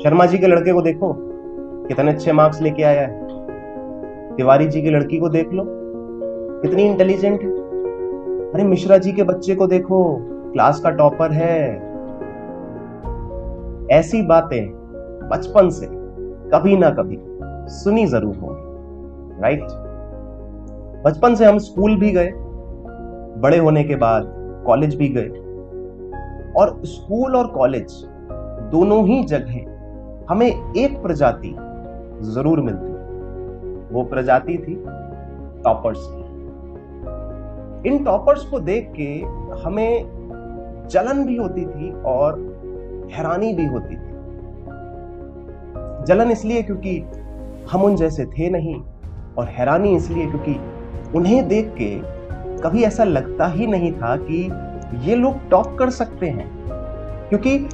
शर्मा जी के लड़के को देखो, कितने अच्छे मार्क्स लेके आया है। तिवारी जी की लड़की को देख लो, कितनी इंटेलिजेंट है। अरे मिश्रा जी के बच्चे को देखो, क्लास का टॉपर है। ऐसी बातें बचपन से कभी ना कभी सुनी जरूर होगी, राइट? बचपन से हम स्कूल भी गए, बड़े होने के बाद कॉलेज भी गए, और स्कूल और कॉलेज दोनों ही जगह हमें एक प्रजाति जरूर मिलती। वो प्रजाति थी टॉपर्स की। इन टॉपर्स को देख के हमें जलन भी होती थी और हैरानी भी होती थी। जलन इसलिए क्योंकि हम उन जैसे थे नहीं, और हैरानी इसलिए क्योंकि उन्हें देख के कभी ऐसा लगता ही नहीं था कि ये लोग टॉप कर सकते हैं। क्योंकि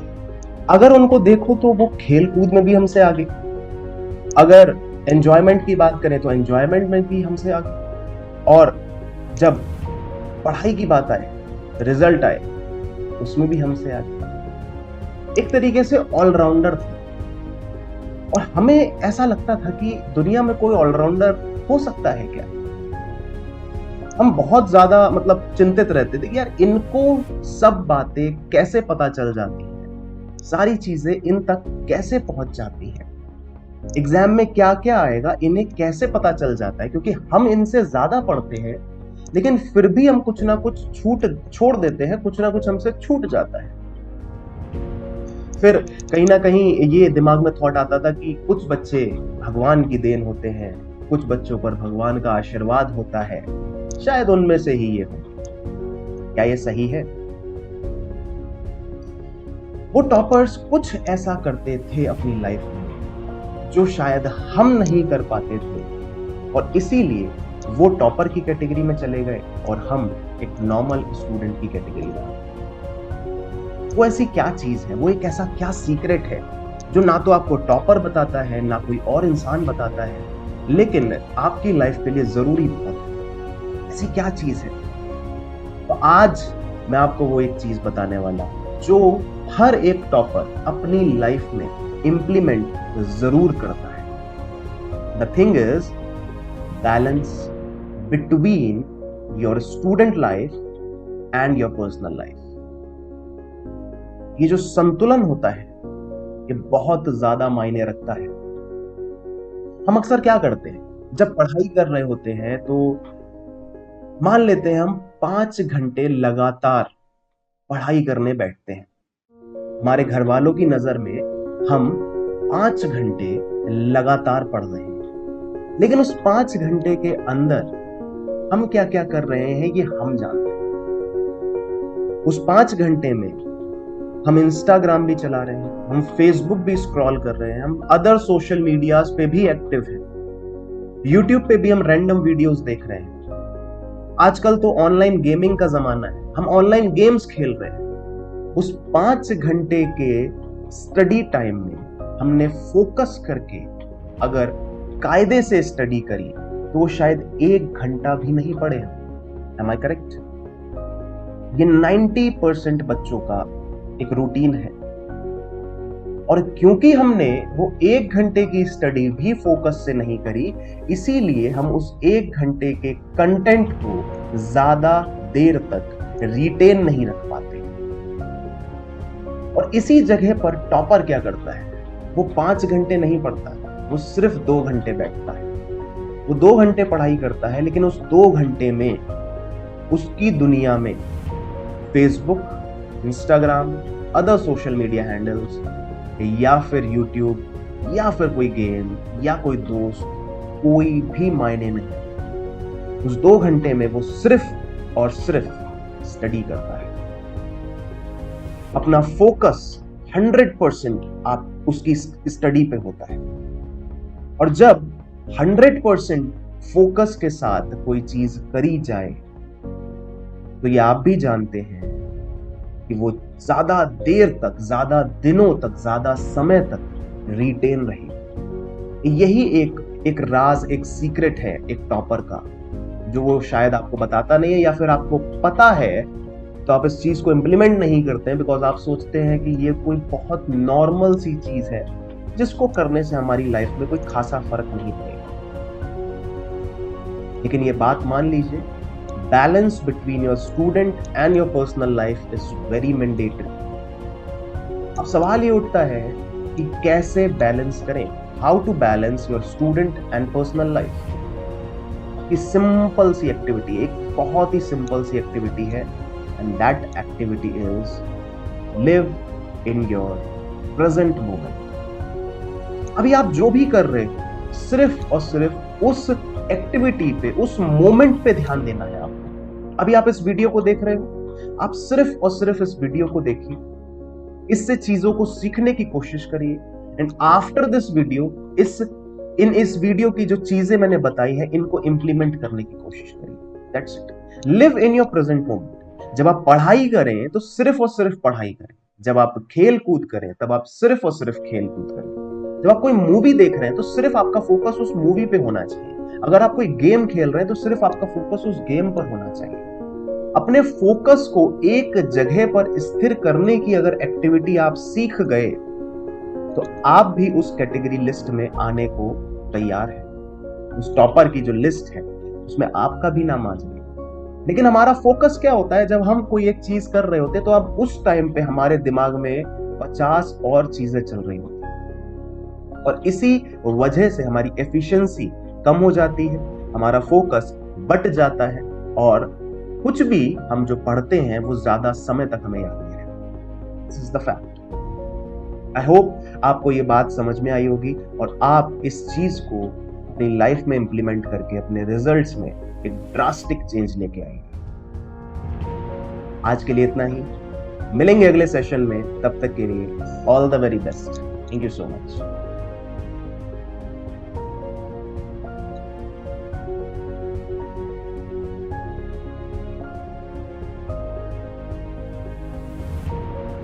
अगर उनको देखो तो वो खेल कूद में भी हमसे आगे, अगर एंजॉयमेंट की बात करें तो एंजॉयमेंट में भी हमसे आगे, और जब पढ़ाई की बात आए, रिजल्ट आए, उसमें भी हमसे आगे। एक तरीके से ऑलराउंडर थे। और हमें ऐसा लगता था कि दुनिया में कोई ऑलराउंडर हो सकता है क्या। हम बहुत ज्यादा चिंतित रहते थे कि यार इनको सब बातें कैसे पता चल जाती हैं, सारी चीजें इन तक कैसे पहुंच जाती हैं, एग्जाम में क्या क्या आएगा इन्हें कैसे पता चल जाता है। क्योंकि हम इनसे ज्यादा पढ़ते हैं, लेकिन फिर भी हम कुछ ना कुछ छोड़ देते हैं, कुछ ना कुछ हमसे छूट जाता है। फिर कहीं ना कहीं ये दिमाग में थॉट आता था कि कुछ बच्चे भगवान की देन होते हैं, कुछ बच्चों पर भगवान का आशीर्वाद होता है, शायद उनमें से ही ये हो। क्या ये सही है? वो टॉपर्स कुछ ऐसा करते थे अपनी लाइफ में जो शायद हम नहीं कर पाते थे, और इसीलिए वो टॉपर की कैटेगरी में चले गए और हम एक नॉर्मल स्टूडेंट की कैटेगरी में। वो ऐसी क्या चीज है, वो एक ऐसा क्या सीक्रेट है जो ना तो आपको टॉपर बताता है, ना कोई और इंसान बताता है, लेकिन आपकी लाइफ के लिए जरूरी बहुत है। ऐसी क्या चीज है? तो आज मैं आपको वो एक चीज बताने वाला हूं जो हर एक टॉपर अपनी लाइफ में इंप्लीमेंट जरूर करता है। The thing is balance between your student life and your personal life. ये जो संतुलन होता है ये बहुत ज्यादा मायने रखता है। हम अक्सर क्या करते हैं, जब पढ़ाई कर रहे होते हैं तो मान लेते हैं हम 5 घंटे लगातार पढ़ाई करने बैठते हैं। हमारे घर वालों की नजर में हम 5 घंटे लगातार पढ़ रहे हैं, लेकिन उस 5 घंटे के अंदर हम क्या क्या कर रहे हैं ये हम जानते हैं। उस 5 घंटे में हम इंस्टाग्राम भी चला रहे हैं, हम फेसबुक भी स्क्रॉल कर रहे हैं, हम अदर सोशल मीडियाज पे भी एक्टिव हैं, यूट्यूब पे भी हम रैंडम वीडियोस देख रहे हैं। आजकल तो ऑनलाइन गेमिंग का जमाना है, हम ऑनलाइन गेम्स खेल रहे हैं। उस 5 घंटे के स्टडी टाइम में हमने फोकस करके अगर कायदे से स्टडी करी तो शायद 1 घंटा भी नहीं पढ़े। Am I correct? ये 90% बच्चों का एक रूटीन है। और क्योंकि हमने वो 1 घंटे की स्टडी भी फोकस से नहीं करी, इसीलिए हम उस 1 घंटे के कंटेंट को ज्यादा देर तक रिटेन नहीं रख पाते। और इसी जगह पर टॉपर क्या करता है, वो 5 घंटे नहीं पढ़ता, वो सिर्फ 2 घंटे बैठता है। वो 2 घंटे पढ़ाई करता है, लेकिन उस 2 घंटे में उसकी दुनिया में Facebook, Instagram, other social media handles, या फिर यूट्यूब, या फिर कोई गेम, या कोई दोस्त, कोई भी मायने नहीं। उस 2 घंटे में वो सिर्फ और सिर्फ स्टडी करता है। अपना फोकस 100% आप उसकी स्टडी पे होता है। और जब 100% फोकस के साथ कोई चीज करी जाए तो ये आप भी जानते हैं कि वो ज्यादा देर तक, ज्यादा दिनों तक, ज्यादा समय तक रिटेन रहे। यही एक राज, एक सीक्रेट है एक टॉपर का, जो वो शायद आपको बताता नहीं है, या फिर आपको पता है तो आप इस चीज को इम्प्लीमेंट नहीं करते हैं बिकॉज आप सोचते हैं कि ये कोई बहुत नॉर्मल सी चीज है जिसको करने से हमारी लाइफ में कोई खासा फर्क नहीं पड़ेगा। लेकिन ये बात मान लीजिए, balance between your student and your personal life is very mandatory. अब सवाल ये उठता है कि कैसे बैलेंस करें, how to balance your student and personal life. इस सिंपल सी एक्टिविटी, एक बहुत ही सिंपल सी एक्टिविटी है, and that activity is live in your present moment. अभी आप जो भी कर रहे हो, सिर्फ और सिर्फ उस एक्टिविटी पे, उस मोमेंट पे ध्यान देना है आपको। अभी आप इस वीडियो को देख रहे हो, आप सिर्फ और सिर्फ इस वीडियो को देखिए, इससे चीजों को सीखने की कोशिश करिए, एंड आफ्टर दिस वीडियो इस वीडियो की जो चीजें मैंने बताई है इनको इंप्लीमेंट करने की कोशिश करिए। That's it. Live in your present moment. जब आप पढ़ाई करें तो सिर्फ और सिर्फ पढ़ाई करें, जब आप खेल कूद करें तब आप सिर्फ और सिर्फ खेल कूद करें, जब आप कोई मूवी देख रहे हैं तो सिर्फ आपका फोकस उस मूवी पे होना चाहिए, अगर आप कोई गेम खेल रहे हैं तो सिर्फ आपका फोकस उस गेम पर होना चाहिए। अपने फोकस को एक जगह पर स्थिर करने की अगर एक्टिविटी आप सीख गए तो आप भी उस कैटेगरी लिस्ट में आने को तैयार है। उस टॉपर की जो लिस्ट है उसमें आपका भी नाम आ जाएगा। लेकिन हमारा फोकस क्या होता है, जब हम कोई एक चीज कर रहे होते हैं तो अब उस टाइम पे हमारे दिमाग में 50 और चीजें चल रही होती हैं, और इसी वजह से हमारी एफिशिएंसी कम हो जाती है, हमारा फोकस बट जाता है, और कुछ भी हम जो पढ़ते हैं वो ज्यादा समय तक हमें याद नहीं रहता। This is the fact. I hope आपको ये बात समझ में आई होगी और आप इस चीज को अपनी लाइफ में इंप्लीमेंट करके अपने रिजल्ट्स में एक ड्रास्टिक चेंज लेके आएंगे। आज के लिए इतना ही, मिलेंगे अगले सेशन में, तब तक के लिए all the very best. Thank you so much.